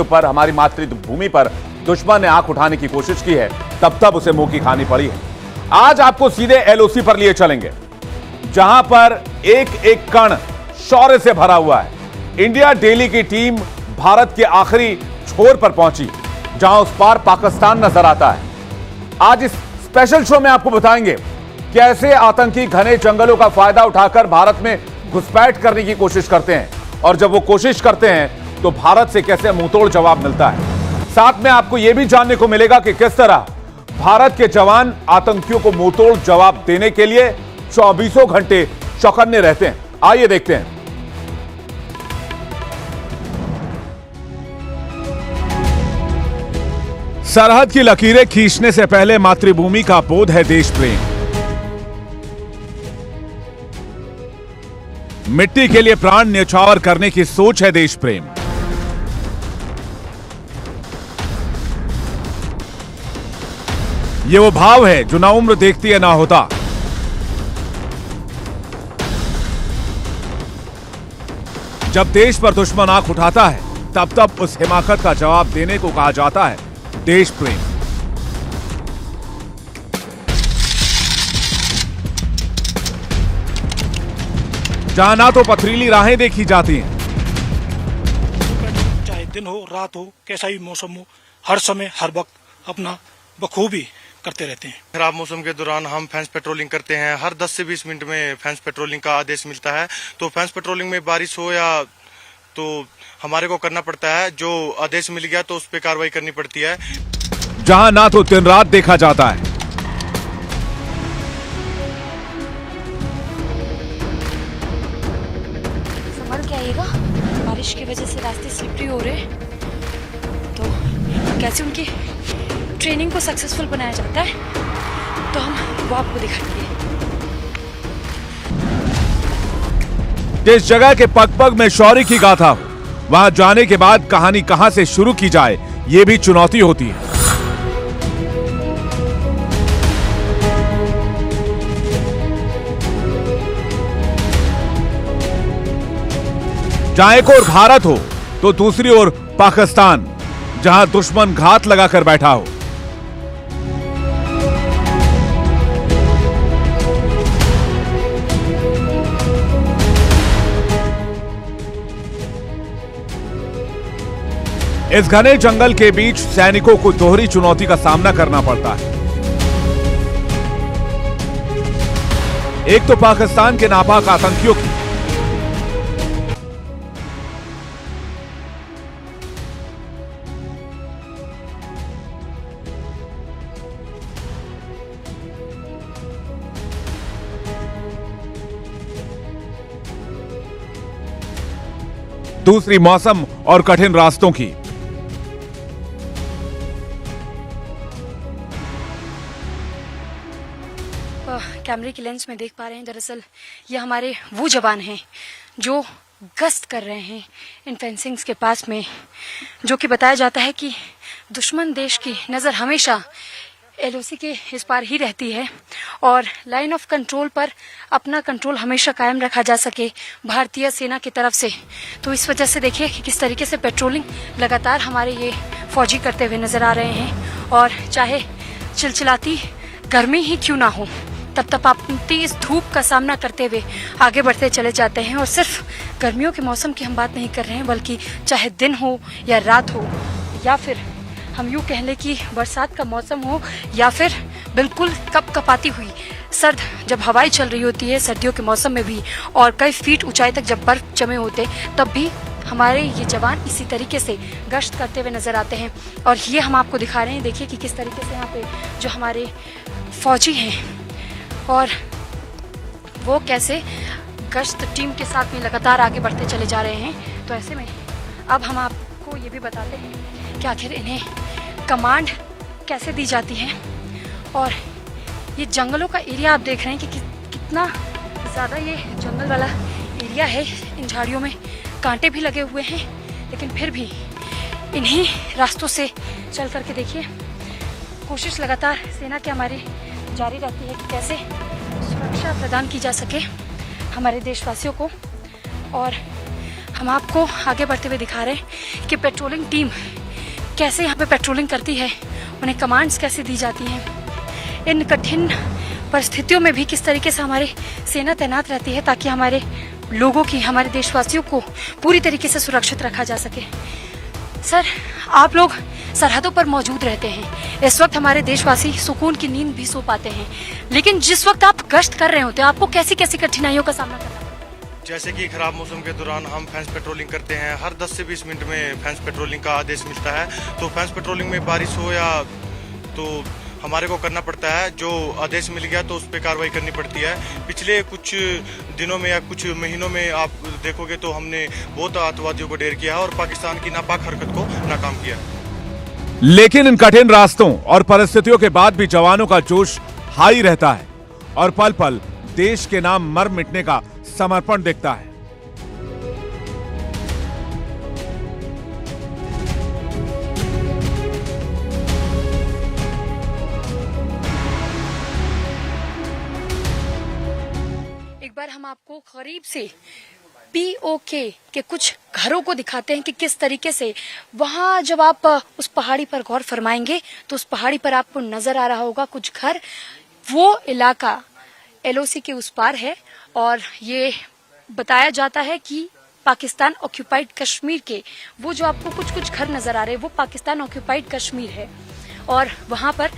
पर, हमारी मातृभूमि पर दुश्मन ने आंख उठाने की कोशिश की है, तब उसे मुंह की खानी पड़ी है। आज आपको सीधे एलओसी पर लिए चलेंगे, जहां पर एक एक कण शौर्य से भरा हुआ है। इंडिया डेली की टीम भारत के आखिरी छोर पर पहुंची, जहां उस पार पाकिस्तान नजर आता है। आज इस स्पेशल शो में आपको बताएंगे कैसे आतंकी घने जंगलों का फायदा उठाकर भारत में घुसपैठ करने की कोशिश करते हैं, और जब वो कोशिश करते हैं तो भारत से कैसे मुंहतोड़ जवाब मिलता है। साथ में आपको यह भी जानने को मिलेगा कि किस तरह भारत के जवान आतंकियों को मुंहतोड़ जवाब देने के लिए 24 घंटे चौकन्ने रहते हैं। आइए देखते हैं। सरहद की लकीरें खींचने से पहले मातृभूमि का बोध है देश प्रेम। मिट्टी के लिए प्राण न्यौछावर करने की सोच है देश प्रेम। ये वो भाव है जो ना उम्र देखती है ना होता। जब देश पर दुश्मन आंख उठाता है, तब उस हिमाकत का जवाब देने को कहा जाता है देश प्रेम। जहां ना तो पथरीली राहें देखी जाती हैं, चाहे दिन हो रात हो कैसा भी मौसम हो, हर समय हर वक्त अपना बखूबी करते रहते हैं। खराब मौसम के दौरान हम फेंस पेट्रोलिंग करते हैं। हर 10 से 20 मिनट में फेंस पेट्रोलिंग का आदेश मिलता है। तो फेंस पेट्रोलिंग में बारिश हो या तो हमारे को करना पड़ता है, जो आदेश मिल गया तो उस पर कार्रवाई करनी पड़ती है। जहां ना तो दिन रात देखा जाता है, संभल के आइएगा, बारिश की वजह से रास्ते स्लिपरी हो रहे, तो कैसे उनकी ट्रेनिंग को सक्सेसफुल बनाया जाता है तो हम वो आपको दिखाएंगे। जिस जगह के पग पग में शौर्य की गाथा हो, वहां जाने के बाद कहानी कहां से शुरू की जाए, यह भी चुनौती होती है। जहां एक ओर भारत हो तो दूसरी ओर पाकिस्तान, जहां दुश्मन घात लगाकर बैठा हो। इस घने जंगल के बीच सैनिकों को दोहरी चुनौती का सामना करना पड़ता है। एक तो पाकिस्तान के नापाक आतंकियों की, दूसरी मौसम और कठिन रास्तों की। कैमरे की लेंस में देख पा रहे हैं, दरअसल ये हमारे वो जवान हैं जो गश्त कर रहे हैं इन फेंसिंग्स के पास में, जो कि बताया जाता है कि दुश्मन देश की नज़र हमेशा एलओसी के इस पार ही रहती है, और लाइन ऑफ कंट्रोल पर अपना कंट्रोल हमेशा कायम रखा जा सके भारतीय सेना की तरफ से। तो इस वजह से देखिए कि किस तरीके से पेट्रोलिंग लगातार हमारे ये फौजी करते हुए नज़र आ रहे हैं, और चाहे चिलचिलाती गर्मी ही क्यों ना हो, तप आपती इस धूप का सामना करते हुए आगे बढ़ते चले जाते हैं। और सिर्फ गर्मियों के मौसम की हम बात नहीं कर रहे हैं, बल्कि चाहे दिन हो या रात हो, या फिर हम यूँ कह लें कि बरसात का मौसम हो, या फिर बिल्कुल कपकपाती हुई सर्द जब हवाएं चल रही होती है सर्दियों के मौसम में भी, और कई फीट ऊंचाई तक जब बर्फ जमे होते, तब भी हमारे ये जवान इसी तरीके से गश्त करते हुए नज़र आते हैं। और ये हम आपको दिखा रहे हैं, देखिए कि किस तरीके से यहाँ पे जो हमारे फौजी हैं और वो कैसे गश्त टीम के साथ में लगातार आगे बढ़ते चले जा रहे हैं। तो ऐसे में अब हम आपको ये भी बताते हैं कि आखिर इन्हें कमांड कैसे दी जाती है। और ये जंगलों का एरिया आप देख रहे हैं कि कितना ज़्यादा ये जंगल वाला एरिया है। इन झाड़ियों में कांटे भी लगे हुए हैं, लेकिन फिर भी इन्हीं रास्तों से चल करके देखिए कोशिश लगातार सेना के हमारी जारी रहती है कि कैसे सुरक्षा प्रदान की जा सके हमारे देशवासियों को। और हम आपको आगे बढ़ते हुए दिखा रहे हैं कि पेट्रोलिंग टीम कैसे यहाँ पे पेट्रोलिंग करती है, उन्हें कमांड्स कैसे दी जाती हैं, इन कठिन परिस्थितियों में भी किस तरीके से हमारी सेना तैनात रहती है ताकि हमारे लोगों की, हमारे देशवासियों को पूरी तरीके से सुरक्षित रखा जा सके। सर, आप लोग सरहदों पर मौजूद रहते हैं, इस वक्त हमारे देशवासी सुकून की नींद भी सो पाते हैं, लेकिन जिस वक्त आप गश्त कर रहे होते हैं आपको कैसी कैसी कठिनाइयों का सामना करना पड़ता है? जैसे कि खराब मौसम के दौरान हम फैंस पेट्रोलिंग करते हैं, हर 10 से 20 मिनट में फैंस पेट्रोलिंग का आदेश मिलता है। तो फैंस पेट्रोलिंग में बारिश हो या तो हमारे को करना पड़ता है, जो आदेश मिल गया तो उस पर कार्रवाई करनी पड़ती है। पिछले कुछ दिनों में या कुछ महीनों में आप देखोगे तो हमने बहुत आतंकवादियों को ढेर किया है और पाकिस्तान की नापाक हरकत को नाकाम किया। लेकिन इन कठिन रास्तों और परिस्थितियों के बाद भी जवानों का जोश हाई रहता है और पल पल देश के नाम मर मिटने का समर्पण दिखता है। एक बार हम आपको करीब से पीओके के कुछ घरों को दिखाते हैं कि किस तरीके से वहां जब आप उस पहाड़ी पर गौर फरमाएंगे तो उस पहाड़ी पर आपको नजर आ रहा होगा कुछ घर। वो इलाका एलओसी के उस पार है और ये बताया जाता है कि पाकिस्तान ऑक्यूपाइड कश्मीर के वो जो आपको कुछ कुछ घर नजर आ रहे हैं वो पाकिस्तान ऑक्यूपाइड कश्मीर है और वहां पर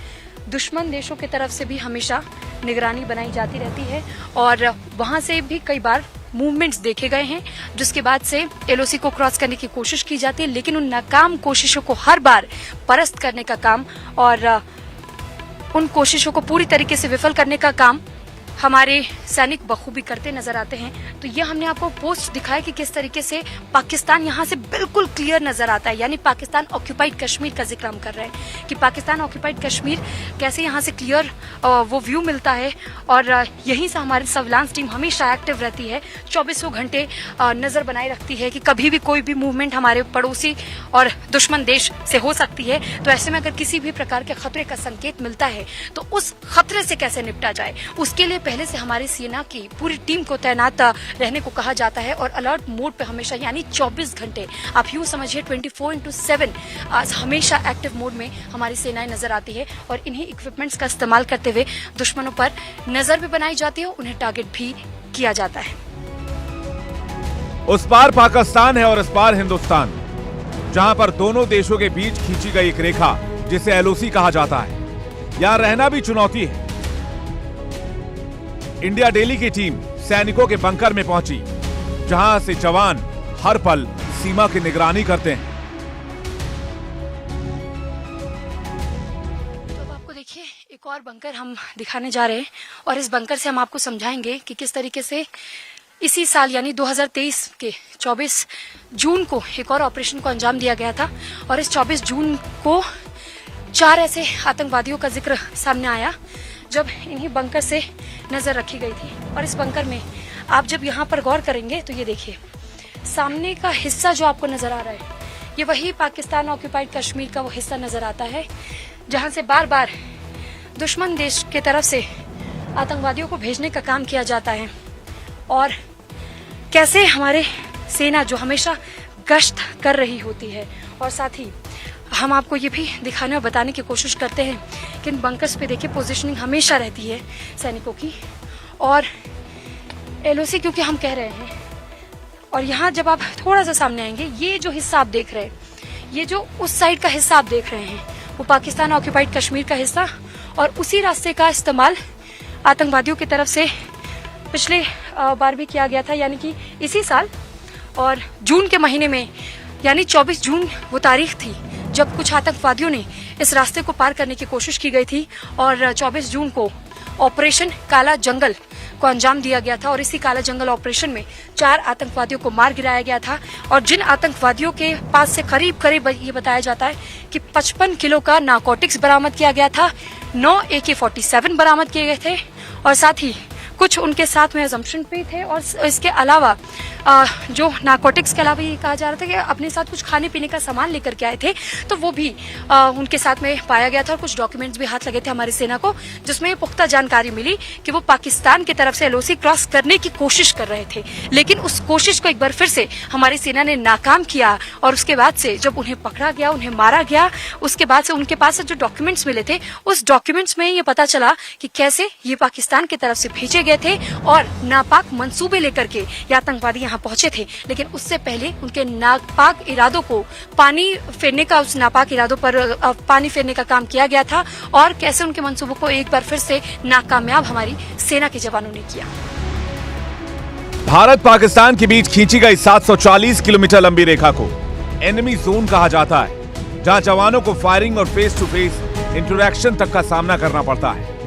दुश्मन देशों की तरफ से भी हमेशा निगरानी बनाई जाती रहती है और वहां से भी कई बार मूवमेंट्स देखे गए हैं, जिसके बाद से एलओसी को क्रॉस करने की कोशिश की जाती है, लेकिन उन नाकाम कोशिशों को हर बार परस्त करने का काम और उन कोशिशों को पूरी तरीके से विफल करने का काम हमारे सैनिक बखूबी करते नजर आते हैं। तो ये हमने आपको पोस्ट दिखाया कि किस तरीके से पाकिस्तान यहाँ से बिल्कुल क्लियर नजर आता है, यानी पाकिस्तान ऑक्यूपाइड कश्मीर का जिक्र हम कर रहे हैं कि पाकिस्तान ऑक्यूपाइड कश्मीर कैसे यहाँ से क्लियर वो व्यू मिलता है और यहीं से हमारी सर्विलांस टीम हमेशा एक्टिव रहती है, 24 घंटे नजर बनाए रखती है कि कभी भी कोई भी मूवमेंट हमारे पड़ोसी और दुश्मन देश से हो सकती है। तो ऐसे में अगर किसी भी प्रकार के खतरे का संकेत मिलता है तो उस खतरे से कैसे निपटा जाए, उसके लिए पहले से हमारी सेना की पूरी टीम को तैनात रहने को कहा जाता है और अलर्ट मोड पे हमेशा, यानी 24 घंटे आप यूं समझिए 24/7 हमेशा एक्टिव मोड में हमारी सेनाएं नजर आती है और इन्हीं इक्विपमेंट्स का इस्तेमाल करते हुए दुश्मनों पर नजर भी बनाई जाती है, उन्हें टारगेट भी किया जाता है। उस पार पाकिस्तान है और इस पार हिंदुस्तान, जहां पर दोनों देशों के बीच खींची गई एक रेखा जिसे एलओसी कहा जाता है। यहां रहना भी चुनौती है। इंडिया डेली की टीम सैनिकों के बंकर में पहुंची, जहां से जवान हर पल सीमा की निगरानी करते हैं। तो अब आपको देखिए एक और बंकर हम दिखाने जा रहे हैं और इस बंकर से हम आपको समझाएंगे कि किस तरीके से इसी साल यानी 2023 के 24 जून को एक और ऑपरेशन को अंजाम दिया गया था और इस 24 जून को 4 ऐसे आतंकवादियों का जिक्र सामने आया जब इन्हीं बंकर से नजर रखी गई थी। और इस बंकर में आप जब यहाँ पर गौर करेंगे तो ये देखिए सामने का हिस्सा जो आपको नजर आ रहा है ये वही पाकिस्तान ऑक्यूपाइड कश्मीर का वो हिस्सा नजर आता है जहां से बार बार दुश्मन देश की तरफ से आतंकवादियों को भेजने का काम किया जाता है और कैसे हमारे सेना जो हमेशा गश्त कर रही होती है और साथ ही हम आपको ये भी दिखाने और बताने की कोशिश करते हैं कि इन बंकर्स पे देखिए पोजीशनिंग हमेशा रहती है सैनिकों की और एलओसी क्योंकि हम कह रहे हैं। और यहाँ जब आप थोड़ा सा सामने आएंगे ये जो हिस्सा आप देख रहे हैं, ये जो उस साइड का हिस्सा आप देख रहे हैं वो पाकिस्तान ऑक्यूपाइड कश्मीर का हिस्सा और उसी रास्ते का इस्तेमाल आतंकवादियों की तरफ से पिछले बार भी किया गया था, यानी कि इसी साल और जून के महीने में, यानी 24 जून वो तारीख थी जब कुछ आतंकवादियों ने इस रास्ते को पार करने की कोशिश की गई थी और 24 जून को ऑपरेशन काला जंगल को अंजाम दिया गया था और इसी काला जंगल ऑपरेशन में 4 आतंकवादियों को मार गिराया गया था और जिन आतंकवादियों के पास से करीब करीब ये बताया जाता है कि 55 किलो का नारकोटिक्स बरामद किया गया था, 9 AK-47 बरामद किए गए थे और साथ ही कुछ उनके साथ में अजम्पशन पे थे, और इसके अलावा जो नारकोटिक्स के अलावा ये कहा जा रहा था कि अपने साथ कुछ खाने पीने का सामान लेकर के आए थे, तो वो भी उनके साथ में पाया गया था। और कुछ डॉक्यूमेंट्स भी हाथ लगे थे हमारी सेना को, जिसमें पुख्ता जानकारी मिली कि वो पाकिस्तान की तरफ से एलओसी क्रॉस करने की कोशिश कर रहे थे, लेकिन उस कोशिश को एक बार फिर से हमारी सेना ने नाकाम किया। और उसके बाद से जब उन्हें पकड़ा गया, उन्हें मारा गया, उसके बाद से उनके पास जो डॉक्यूमेंट्स मिले थे, उस डॉक्यूमेंट्स में ये पता चला कि कैसे ये पाकिस्तान की तरफ से भेजे गए थे और नापाक मंसूबे लेकर के ये आतंकवादी यहाँ पहुंचे थे। लेकिन उससे पहले उनके नापाक इरादों को पानी फेरने का, उस नापाक इरादों पर पानी फेरने का काम किया गया था, और कैसे उनके मंसूबों को एक बार फिर से नाकामयाब हमारी सेना के जवानों ने किया। भारत पाकिस्तान के बीच खींची गई 740 किलोमीटर लंबी रेखा को एनिमी जोन कहा जाता है, जहां जवानों को फायरिंग और फेस टू फेस इंटरैक्शन तक का सामना करना पड़ता है।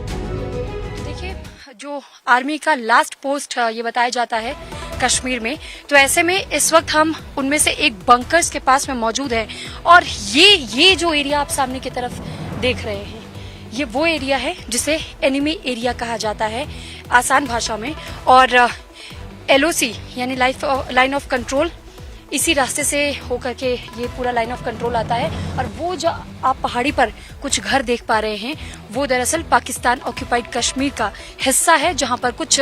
देखिए, जो आर्मी का लास्ट पोस्ट ये बताया जाता है कश्मीर में, तो ऐसे में इस वक्त हम उनमें से एक बंकर्स के पास में मौजूद है, और ये जो एरिया आप सामने की तरफ देख रहे हैं, ये वो एरिया है जिसे एनिमी एरिया कहा जाता है आसान भाषा में। और एलओसी यानी लाइन ऑफ कंट्रोल, इसी रास्ते से होकर के ये पूरा लाइन ऑफ कंट्रोल आता है। और वो जो आप पहाड़ी पर कुछ घर देख पा रहे हैं, वो दरअसल पाकिस्तान ऑक्यूपाइड कश्मीर का हिस्सा है, जहां पर कुछ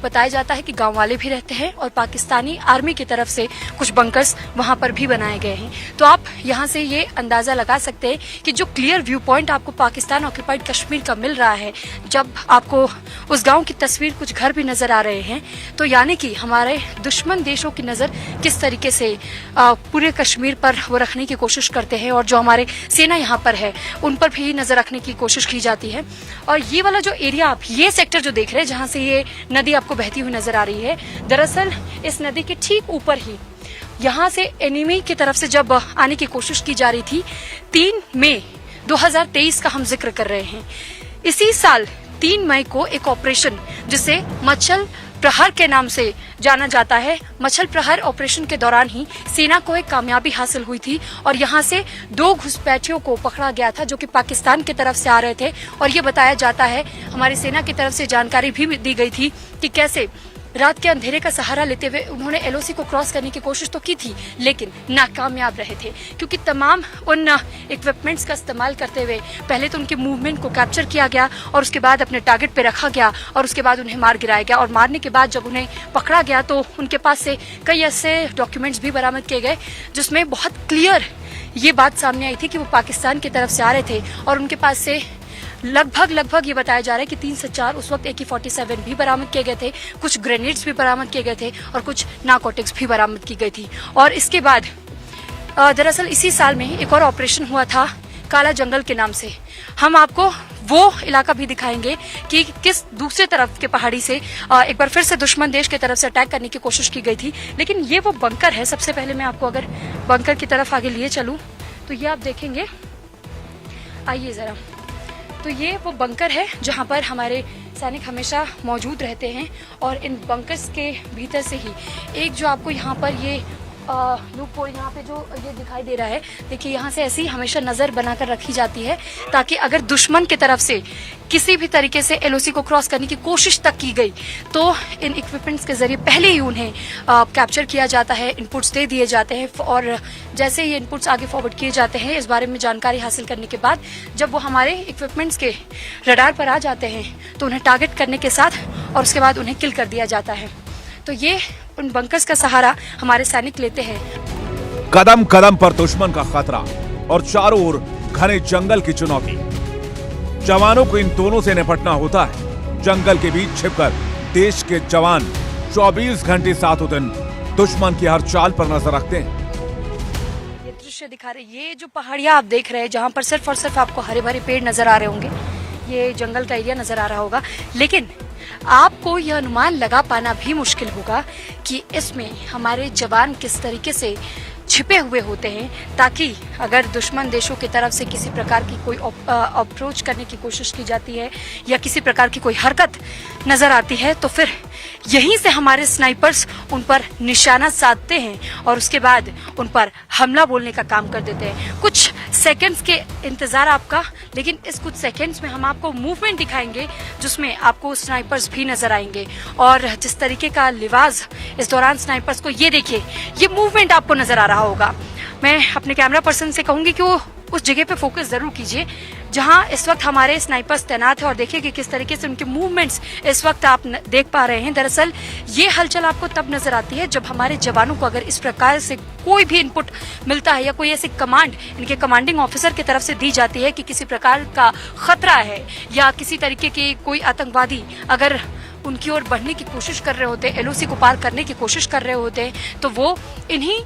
बताया जाता है कि गांव वाले भी रहते हैं, और पाकिस्तानी आर्मी की तरफ से कुछ बंकर्स वहां पर भी बनाए गए हैं। तो आप यहां से ये अंदाजा लगा सकते हैं कि जो क्लियर व्यू पॉइंट आपको पाकिस्तान ऑक्यूपाइड कश्मीर का मिल रहा है, जब आपको उस गांव की तस्वीर, कुछ घर भी नजर आ रहे हैं, तो यानी कि हमारे दुश्मन देशों की नजर किस तरीके से पूरे कश्मीर पर वो रखने की कोशिश करते हैं, और जो हमारे सेना यहाँ पर है उन पर भी नजर रखने की कोशिश की जाती है। और ये वाला जो एरिया, आप ये सेक्टर जो देख रहे हैं, जहां से ये नदी आपको बहती हुई नजर आ रही है, दरअसल इस नदी के ठीक ऊपर ही यहाँ से एनिमी की तरफ से जब आने की कोशिश की जा रही थी, 3 मई 2023 का हम जिक्र कर रहे हैं। इसी साल 3 मई को एक ऑपरेशन जिसे मच्छल प्रहर के नाम से जाना जाता है, मच्छल प्रहर ऑपरेशन के दौरान ही सेना को एक कामयाबी हासिल हुई थी, और यहाँ से 2 घुसपैठियों को पकड़ा गया था जो कि पाकिस्तान की तरफ से आ रहे थे। और ये बताया जाता है, हमारी सेना की तरफ से जानकारी भी दी गई थी कि कैसे रात के अंधेरे का सहारा लेते हुए उन्होंने एलओसी को क्रॉस करने की कोशिश तो की थी, लेकिन नाकामयाब रहे थे, क्योंकि तमाम उन इक्विपमेंट्स का इस्तेमाल करते हुए पहले तो उनके मूवमेंट को कैप्चर किया गया, और उसके बाद अपने टारगेट पे रखा गया, और उसके बाद उन्हें मार गिराया गया। और मारने के बाद जब उन्हें पकड़ा गया, तो उनके पास से कई ऐसे डॉक्यूमेंट्स भी बरामद किए गए जिसमें बहुत क्लियर ये बात सामने आई थी कि वो पाकिस्तान की तरफ से आ रहे थे। और उनके पास से लगभग ये बताया जा रहा है कि 3 से 4 उस वक्त AK-47 भी बरामद किए गए थे, कुछ ग्रेनेड्स भी बरामद किए गए थे, और कुछ नारकोटिक्स भी बरामद की गई थी। और इसके बाद दरअसल इसी साल में एक और ऑपरेशन हुआ था काला जंगल के नाम से। हम आपको वो इलाका भी दिखाएंगे कि किस दूसरे तरफ के पहाड़ी से एक बार फिर से दुश्मन देश की तरफ से अटैक करने की कोशिश की गई थी। लेकिन ये वो बंकर है। सबसे पहले मैं आपको अगर बंकर की तरफ आगे लिए चलूं, तो ये आप देखेंगे, आइए जरा, तो ये वो बंकर है जहां पर हमारे सैनिक हमेशा मौजूद रहते हैं। और इन बंकर्स के भीतर से ही एक जो आपको यहाँ पर ये लूप होल यहाँ पे जो ये दिखाई दे रहा है, देखिए यहाँ से ऐसी हमेशा नजर बनाकर रखी जाती है, ताकि अगर दुश्मन की तरफ से किसी भी तरीके से एलओसी को क्रॉस करने की कोशिश तक की गई, तो इन इक्विपमेंट्स के जरिए पहले ही उन्हें कैप्चर किया जाता है, इनपुट्स दे दिए जाते हैं, और जैसे ये इनपुट्स आगे फॉरवर्ड किए जाते हैं, इस बारे में जानकारी हासिल करने के बाद जब वो हमारे इक्विपमेंट्स के रडार पर आ जाते हैं, तो उन्हें टारगेट करने के साथ और उसके बाद उन्हें किल कर दिया जाता है। तो ये उन बंकर्स का सहारा हमारे सैनिक लेते हैं। कदम कदम पर दुश्मन का खतरा और चारों ओर घने जंगल की चुनौती। जवानों को इन दोनों से निपटना होता है। जंगल के बीच छिपकर देश के जवान 24 घंटे 7 दिन दुश्मन की हर चाल पर नजर रखते हैं। ये दृश्य दिखा रहे, ये जो पहाड़ियां आप देख रहे हैं, जहां पर सिर्फ और सिर्फ आपको हरे भरे पेड़ नजर आ रहे होंगे, ये जंगल का एरिया नजर आ रहा होगा, लेकिन आपको यह अनुमान लगा पाना भी मुश्किल होगा कि इसमें हमारे जवान किस तरीके से छिपे हुए होते हैं, ताकि अगर दुश्मन देशों की तरफ से किसी प्रकार की कोई अप्रोच करने की कोशिश की जाती है या किसी प्रकार की कोई हरकत नजर आती है, तो फिर यहीं से हमारे स्नाइपर्स उन पर निशाना साधते हैं और उसके बाद उन पर हमला बोलने का काम कर देते हैं। कुछ सेकंड्स के इंतजार आपका, लेकिन इस कुछ सेकंड्स में हम आपको मूवमेंट दिखाएंगे जिसमें आपको स्नाइपर्स भी नजर आएंगे। और जिस तरीके का लिबास इस दौरान स्नाइपर्स को, ये देखिए, ये मूवमेंट आपको नजर आ रहा होगा। मैं अपने कैमरा पर्सन से कहूंगी कि वो उस जगह पे फोकस जरूर कीजिए जहां इस वक्त हमारे स्नाइपर्स तैनात है और देखिए कि किस तरीके से उनके मूवमेंट्स इस वक्त आप देख पा रहे हैं। दरअसल ये हलचल आपको तब नजर आती है जब हमारे जवानों को अगर इस प्रकार से कोई भी इनपुट मिलता है या कोई ऐसी कमांड इनके कमांडिंग ऑफिसर की तरफ से दी जाती है कि किसी प्रकार का खतरा है या किसी तरीके के कोई आतंकवादी अगर उनकी ओर बढ़ने की कोशिश कर रहे होते, एलओसी को पार करने की कोशिश कर रहे होते, तो वो इन्हीं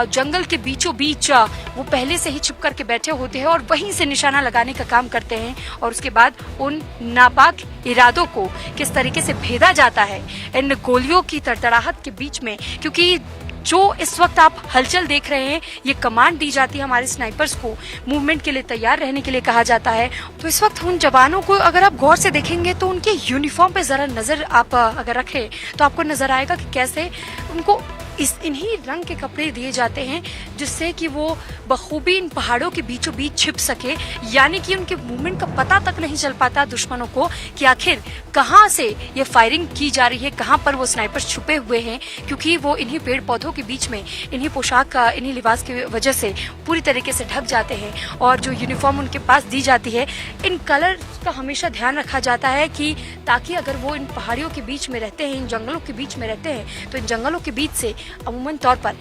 जंगल के बीचों बीच वो पहले से ही छिप करके बैठे होते हैं और वहीं से निशाना लगाने का काम करते हैं। और उसके बाद उन नापाक इरादों को किस तरीके से भेदा जाता है इन गोलियों की तड़तड़ाहट के बीच में, क्योंकि जो इस वक्त आप हलचल देख रहे हैं ये कमांड दी जाती है हमारे स्नाइपर्स को, मूवमेंट के लिए तैयार रहने के लिए कहा जाता है। तो इस वक्त उन जवानों को अगर आप गौर से देखेंगे तो उनके यूनिफॉर्म पे जरा नजर आप अगर रखें तो आपको नजर आएगा कि कैसे उनको इन्हीं रंग के कपड़े दिए जाते हैं जिससे कि वो बखूबी इन पहाड़ों के बीचों बीच छिप सके, यानी कि उनके मूवमेंट का पता तक नहीं चल पाता दुश्मनों को कि आखिर कहां से ये फायरिंग की जा रही है, कहां पर वो स्नाइपर्स छुपे हुए हैं, क्योंकि वो इन्हीं पेड़ पौधों के बीच में इन्हीं पोशाक का, इन्हीं लिबास की वजह से पूरी तरीके से ढक जाते हैं। और जो यूनिफॉर्म उनके पास दी जाती है, इन कलर का हमेशा ध्यान रखा जाता है कि ताकि अगर वो इन पहाड़ियों के बीच में रहते हैं, इन जंगलों के बीच में रहते हैं, तो इन जंगलों के बीच से अमूमन तौर पर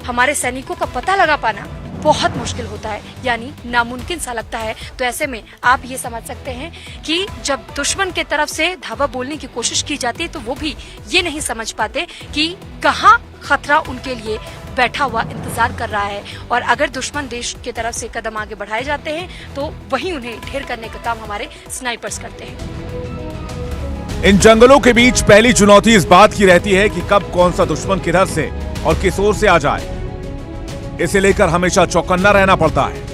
हमारे सैनिकों का पता लगा पाना बहुत मुश्किल होता है, यानी नामुमकिन सा लगता है। तो ऐसे में आप ये समझ सकते हैं कि जब दुश्मन के तरफ से धावा बोलने की कोशिश की जाती है तो वो भी ये नहीं समझ पाते कि कहाँ खतरा उनके लिए बैठा हुआ इंतजार कर रहा है। और अगर दुश्मन देश की तरफ से कदम आगे बढ़ाए जाते हैं तो वहीं उन्हें ढेर करने का काम हमारे स्नाइपर्स करते हैं। इन जंगलों के बीच पहली चुनौती इस बात की रहती है कि कब कौन सा दुश्मन किधर से और किस ओर से आ जाए, इसे लेकर हमेशा चौकन्ना रहना पड़ता है।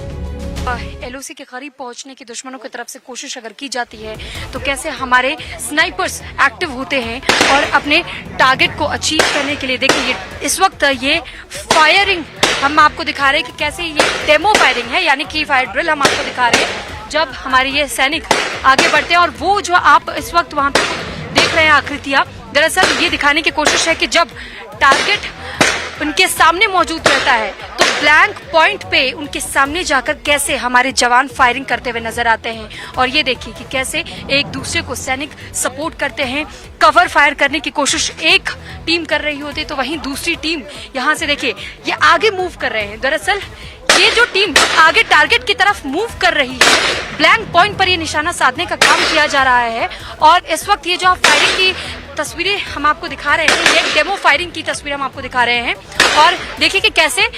एलओसी के करीब पहुंचने की दुश्मनों की तरफ से कोशिश अगर की जाती है तो कैसे हमारे स्नाइपर्स एक्टिव होते हैं और अपने टारगेट को अचीव करने के लिए, देखिए इस वक्त ये फायरिंग हम आपको दिखा रहे हैं कि कैसे ये डेमो फायरिंग है, यानी कि फायर ड्रिल हम आपको दिखा रहे हैं जब हमारे ये सैनिक आगे बढ़ते हैं। और वो जो आप इस वक्त वहां पे देख रहे हैं आकृतियां, दरअसल ये दिखाने की कोशिश है कि जब टारगेट उनके सामने मौजूद रहता है तो ब्लैंक पॉइंट पे उनके सामने जाकर कैसे हमारे जवान फायरिंग करते हुए नजर आते हैं। और ये देखिए कि कैसे एक दूसरे को सैनिक सपोर्ट करते हैं, कवर फायर करने की कोशिश एक टीम कर रही होती है तो वहीं दूसरी टीम यहाँ से देखिए ये आगे मूव कर रहे हैं। दरअसल ये जो टीम आगे टारगेट की तरफ मूव कर रही है, ब्लैंक पॉइंट पर ये निशाना साधने का काम किया जा रहा है। और इस वक्त ये जो आप फायरिंग की तस्वीरें हम आपको दिखा रहे हैं, ये डेमो फायरिंग की तस्वीर हम आपको दिखा रहे हैं। और देखिए कि कैसे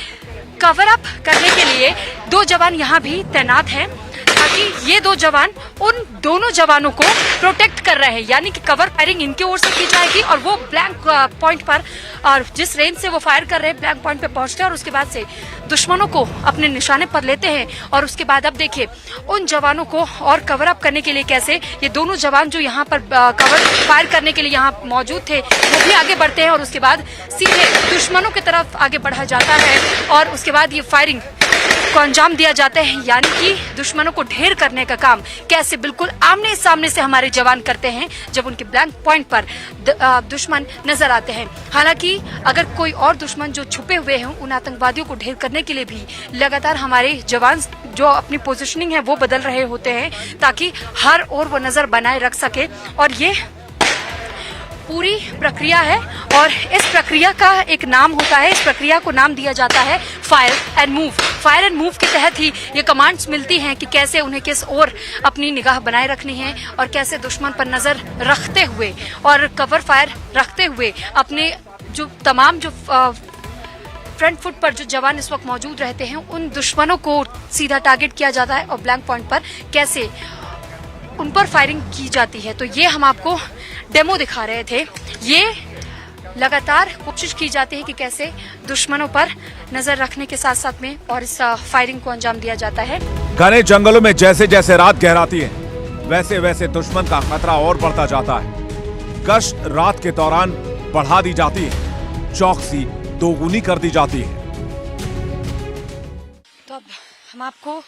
कवर अप करने के लिए दो जवान यहाँ भी तैनात हैं ताकि ये दो जवान उन दोनों जवानों को प्रोटेक्ट कर रहे हैं, यानी कि कवर फायरिंग इनके ओर से की जाएगी और वो ब्लैंक पॉइंट पर, और जिस रेंज से वो फायर कर रहे हैं ब्लैंक पॉइंट पे पहुंचते हैं और उसके बाद से दुश्मनों को अपने निशाने पर लेते हैं। और उसके बाद अब देखिए उन जवानों को और कवर अप करने के लिए कैसे ये दोनों जवान जो यहाँ पर कवर फायर करने के लिए यहाँ मौजूद थे वो भी आगे बढ़ते हैं और उसके बाद सीधे दुश्मनों की तरफ आगे बढ़ा जाता है और उसके बाद ये फायरिंग को अंजाम दिया जाता है, यानी कि दुश्मनों को ढेर करने का काम कैसे बिल्कुल आमने सामने से हमारे जवान करते हैं जब उनके ब्लैंक पॉइंट पर दुश्मन नजर आते हैं। हालांकि अगर कोई और दुश्मन जो छुपे हुए हैं उन आतंकवादियों को ढेर करने के लिए भी लगातार हमारे जवान जो अपनी पोजीशनिंग है वो बदल रहे होते हैं ताकि हर ओर वो नजर बनाए रख सके। और ये पूरी प्रक्रिया है और इस प्रक्रिया का एक नाम होता है, इस प्रक्रिया को नाम दिया जाता है fire and move. Fire and move के तहत ही ये कमांड्स मिलती हैं कि कैसे उन्हें किस ओर अपनी निगाह बनाए रखनी है और कैसे दुश्मन पर नजर रखते हुए और कवर फायर रखते हुए अपने जो तमाम जो फ्रंट फुट पर जो जवान इस वक्त मौजूद रहते हैं उन दुश्मनों को सीधा टारगेट किया जाता है और ब्लैंक पॉइंट पर कैसे उन पर फायरिंग की जाती है। तो ये हम आपको डेमो दिखा रहे थे। ये लगातार कोशिश की जाती है कि कैसे दुश्मनों पर नजर रखने के साथ साथ में और इस फायरिंग को अंजाम दिया जाता है। घने जंगलों में जैसे जैसे रात गहराती है वैसे वैसे दुश्मन का खतरा और बढ़ता जाता है। गश्त रात के दौरान बढ़ा दी जाती है, चौकसी दोगुनी कर दी जाती है। तो अब हम आपको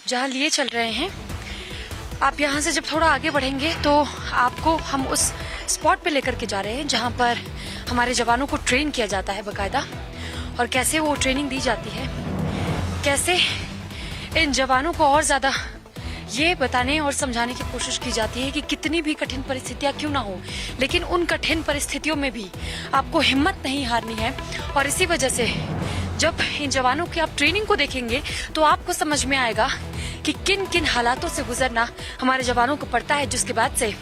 जहाँ लिए चल रहे हैं, आप यहाँ से जब थोड़ा आगे बढ़ेंगे तो आपको हम उस स्पॉट पे लेकर के जा रहे हैं जहाँ पर हमारे जवानों को ट्रेन किया जाता है बकायदा, और कैसे वो ट्रेनिंग दी जाती है, कैसे इन जवानों को और ज्यादा ये बताने और समझाने की कोशिश की जाती है कि कितनी भी कठिन परिस्थितियां क्यों ना हो, लेकिन उन कठिन परिस्थितियों में भी आपको हिम्मत नहीं हारनी है। और इसी वजह से जब इन जवानों की आप ट्रेनिंग को देखेंगे तो आपको समझ में आएगा कि किन किन हालातों से गुजरना हमारे जवानों को पड़ता है, जिसके बाद से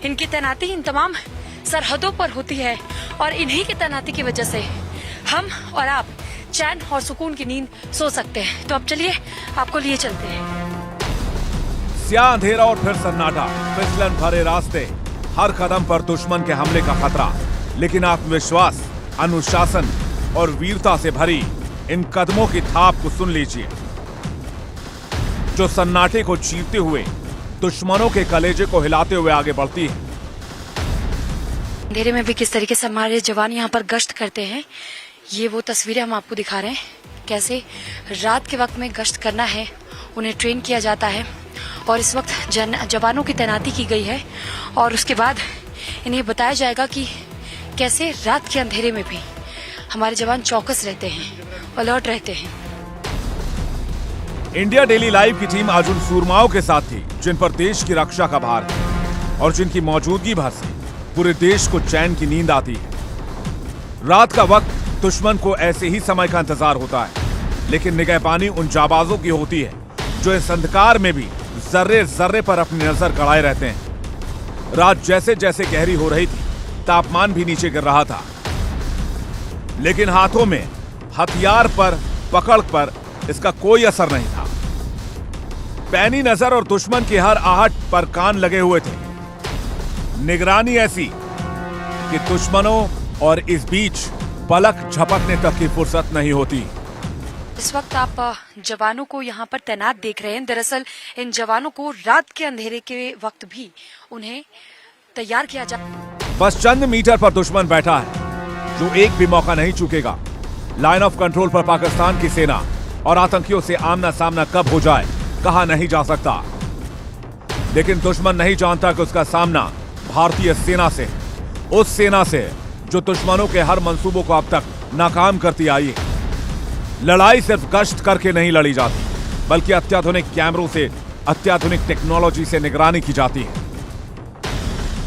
इनकी तैनाती इन तमाम सरहदों पर होती है। और इन्हीं की तैनाती की वजह से हम और आप चैन और सुकून की नींद सो सकते हैं। तो अब चलिए आपको लिए चलते हैं। स्याह अंधेरा और फिर सन्नाटा, फिसलन भरे रास्ते, हर कदम पर दुश्मन के हमले का खतरा, लेकिन आत्मविश्वास, अनुशासन और वीरता से भरी इन कदमों की थाप को सुन लीजिए, जो सन्नाटे को चीरते हुए दुश्मनों के कलेजे को हिलाते हुए आगे बढ़ती है। अंधेरे में भी किस तरीके से हमारे जवान यहाँ पर गश्त करते हैं, ये वो तस्वीरें हम आपको दिखा रहे हैं। कैसे रात के वक्त में गश्त करना है, उन्हें ट्रेन किया जाता है, और इस वक्त जवानों की तैनाती की गई है, और उसके बाद इन्हें बताया जाएगा कि कैसे रात के अंधेरे में भी हमारे जवान चौकस रहते हैं, अलर्ट रहते हैं। इंडिया डेली लाइव की टीम आज उन सूरमाओं के साथ थी जिन पर देश की रक्षा का भार है और जिनकी मौजूदगी भर से पूरे देश को चैन की नींद आती है। रात का वक्त दुश्मन को ऐसे ही समय का इंतजार होता है, लेकिन निगहबानी उन जाबाजों की होती है जो इस अंधकार में भी जर्रे जर्रे पर अपनी नजर गड़ाए रहते हैं। रात जैसे जैसे गहरी हो रही थी, तापमान भी नीचे गिर रहा था, लेकिन हाथों में हथियार पर पकड़ पर इसका कोई असर नहीं था। पैनी नजर और दुश्मन की हर आहट पर कान लगे हुए थे। निगरानी ऐसी कि दुश्मनों और इस बीच पलक झपकने तक की फुर्सत नहीं होती। इस वक्त आप जवानों को यहाँ पर तैनात देख रहे हैं। दरअसल इन जवानों को रात के अंधेरे के वक्त भी उन्हें तैयार किया जा, बस चंद मीटर पर दुश्मन बैठा है जो एक भी मौका नहीं चूकेगा। लाइन ऑफ कंट्रोल पर पाकिस्तान की सेना और आतंकियों से आमना सामना कब हो जाए कहा नहीं जा सकता, लेकिन दुश्मन नहीं जानता कि उसका सामना भारतीय सेना से, उस सेना से जो दुश्मनों के हर मंसूबों को अब तक नाकाम करती आई है। लड़ाई सिर्फ गश्त करके नहीं लड़ी जाती, बल्कि अत्याधुनिक कैमरों से, अत्याधुनिक टेक्नोलॉजी से निगरानी की जाती है।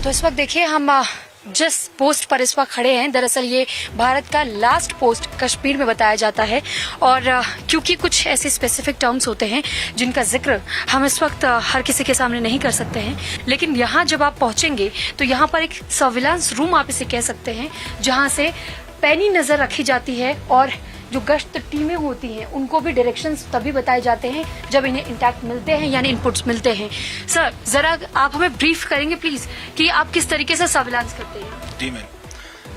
तो इस वक्त देखिए हम जिस पोस्ट पर इस वक्त खड़े हैं, दरअसल ये भारत का लास्ट पोस्ट कश्मीर में बताया जाता है, और क्योंकि कुछ ऐसे स्पेसिफिक टर्म्स होते हैं जिनका जिक्र हम इस वक्त हर किसी के सामने नहीं कर सकते हैं, लेकिन यहाँ जब आप पहुंचेंगे तो यहाँ पर एक सर्विलांस रूम आप इसे कह सकते हैं, जहाँ से पैनी नजर रखी जाती है, और जो गश्त टीमें होती हैं उनको भी डायरेक्शंस तभी बताए जाते हैं जब इन्हें इंटैक्ट मिलते हैं, यानी इनपुट्स मिलते हैं। सर जरा आप हमें ब्रीफ करेंगे प्लीज कि आप किस तरीके से सर्विलांस करते हैं।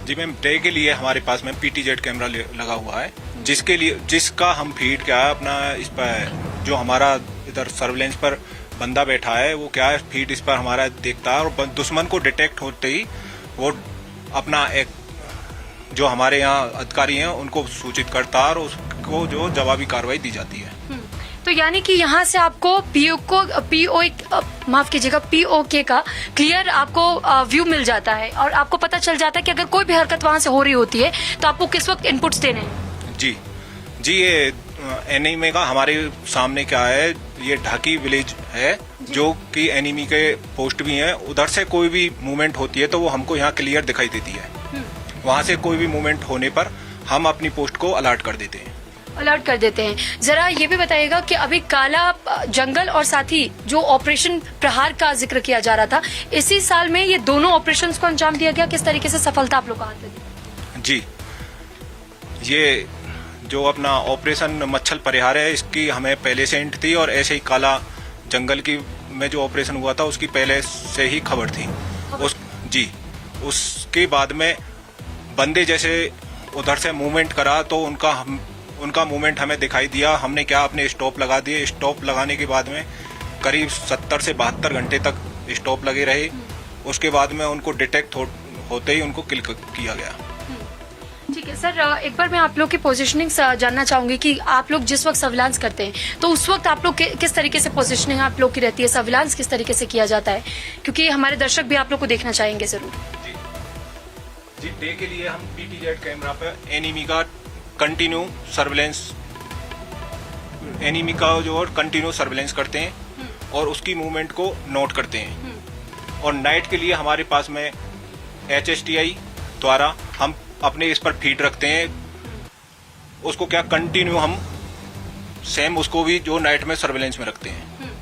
जी मैम डे के लिए हमारे पास में PTZ कैमरा लगा हुआ है, जिसका हम फीड क्या है अपना इस पर, जो हमारा इधर सर्विलेंस पर बंदा बैठा है वो क्या है फीड इस पर हमारा देखता है, और दुश्मन को डिटेक्ट होते ही वो अपना एक जो हमारे यहाँ अधिकारी हैं उनको सूचित करता है और उसको जो जवाबी कार्रवाई दी जाती है। तो यानी कि यहाँ से आपको POK का क्लियर आपको व्यू मिल जाता है, और आपको पता चल जाता है कि अगर कोई भी हरकत वहाँ से हो रही होती है तो आपको किस वक्त इनपुट्स देने हैं। जी ये एनिमी का हमारे सामने क्या है, ये ढाकी विलेज है जो कि एनिमी के पोस्ट भी हैं, उधर से कोई भी मूवमेंट होती है तो वो हमको यहाँ क्लियर दिखाई देती है। वहाँ से कोई भी मूवमेंट होने पर हम अपनी पोस्ट को अलर्ट कर देते हैं। जरा ये भी बताइएगा कि अभी काला जंगल और साथ ही जो ऑपरेशन प्रहार का जिक्र किया जा रहा था, इसी साल में ये दोनों ऑपरेशंस को अंजाम दिया गया, किस तरीके से सफलता आप लोग का हाथ लगी? जी ये जो अपना ऑपरेशन मच्छल परिहार है, इसकी हमें पहले से हिंट थी, और ऐसे ही काला जंगल की में जो ऑपरेशन हुआ था उसकी पहले से ही खबर थी। उसके बाद में बंदे जैसे उधर से मूवमेंट करा तो उनका मूवमेंट हमें दिखाई दिया। हमने क्या अपने स्टॉप लगा दिए। स्टॉप लगाने के बाद में करीब 70 से 72 घंटे तक स्टॉप लगे रहे। उसके बाद में उनको डिटेक्ट होते ही उनको किल किया गया। ठीक है सर, एक बार मैं आप लोग की पोजीशनिंग जानना चाहूंगी कि आप लोग जिस वक्त सर्विलांस करते हैं तो उस वक्त आप लोग किस तरीके से पोजीशनिंग आप लोग की रहती है, सर्विलांस किस तरीके से किया जाता है, क्योंकि हमारे दर्शक भी आप लोग को देखना चाहेंगे जरूर। जी, डे के लिए हम PTZ कैमरा पे एनिमी का कंटिन्यू सर्विलेंस करते हैं और उसकी मूवमेंट को नोट करते हैं। और नाइट के लिए हमारे पास में HSTI द्वारा हम अपने इस पर फीड रखते हैं, उसको क्या कंटिन्यू हम सेम उसको भी जो नाइट में सर्विलेंस में रखते हैं।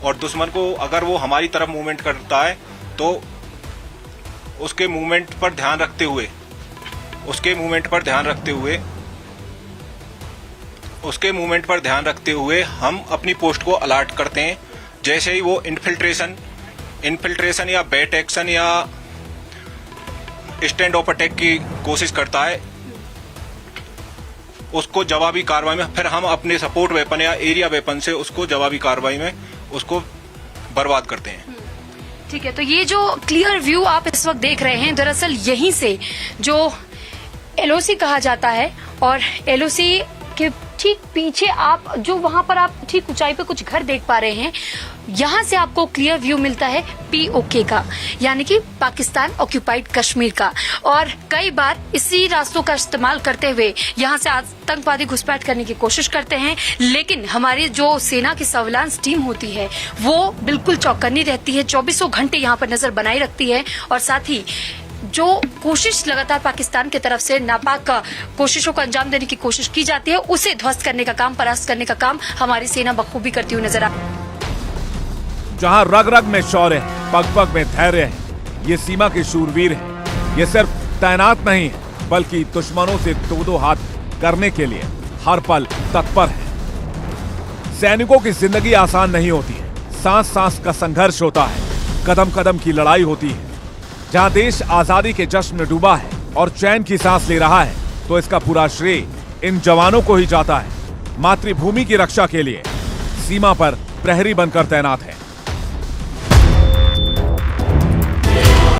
और दुश्मन को अगर वो हमारी तरफ मूवमेंट करता है तो उसके मूवमेंट पर ध्यान रखते हुए हम अपनी पोस्ट को अलर्ट करते हैं। जैसे ही वो इन्फिल्ट्रेशन या बैट एक्शन या स्टैंड ऑफ अटैक की कोशिश करता है, उसको जवाबी कार्रवाई में फिर हम अपने सपोर्ट वेपन या एरिया वेपन से उसको जवाबी कार्रवाई में उसको बर्बाद करते हैं। ठीक है, तो ये जो क्लियर व्यू आप इस वक्त देख रहे हैं, दरअसल यहीं से जो LOC कहा जाता है और LOC के ठीक पीछे आप जो वहां पर आप ठीक ऊंचाई पे कुछ घर देख पा रहे हैं, यहाँ से आपको क्लियर व्यू मिलता है POK का, यानी कि पाकिस्तान ऑक्यूपाइड कश्मीर का। और कई बार इसी रास्तों का इस्तेमाल करते हुए यहाँ से आतंकवादी घुसपैठ करने की कोशिश करते हैं, लेकिन हमारी जो सेना की सर्विलांस टीम होती है वो बिल्कुल चौकन्नी रहती है, 24 घंटे यहाँ पर नजर बनाई रखती है। और साथ ही जो कोशिश लगातार पाकिस्तान की तरफ से नापाक कोशिशों को अंजाम देने की कोशिश की जाती है, उसे ध्वस्त करने का काम, परास्त करने का काम हमारी सेना बखूबी करती हुई नजर आ। जहां रग रग में शौर्य है, पग पग में धैर्य है, ये सीमा के शूरवीर हैं। ये सिर्फ तैनात नहीं है बल्कि दुश्मनों से दो हाथ करने के लिए हर पल तत्पर है। सैनिकों की जिंदगी आसान नहीं होती है, सांस सांस का संघर्ष होता है, कदम कदम की लड़ाई होती है। जहां देश आजादी के जश्न में डूबा है और चैन की सांस ले रहा है, तो इसका पूरा श्रेय इन जवानों को ही जाता है। मातृभूमि की रक्षा के लिए सीमा पर प्रहरी बनकर तैनात है।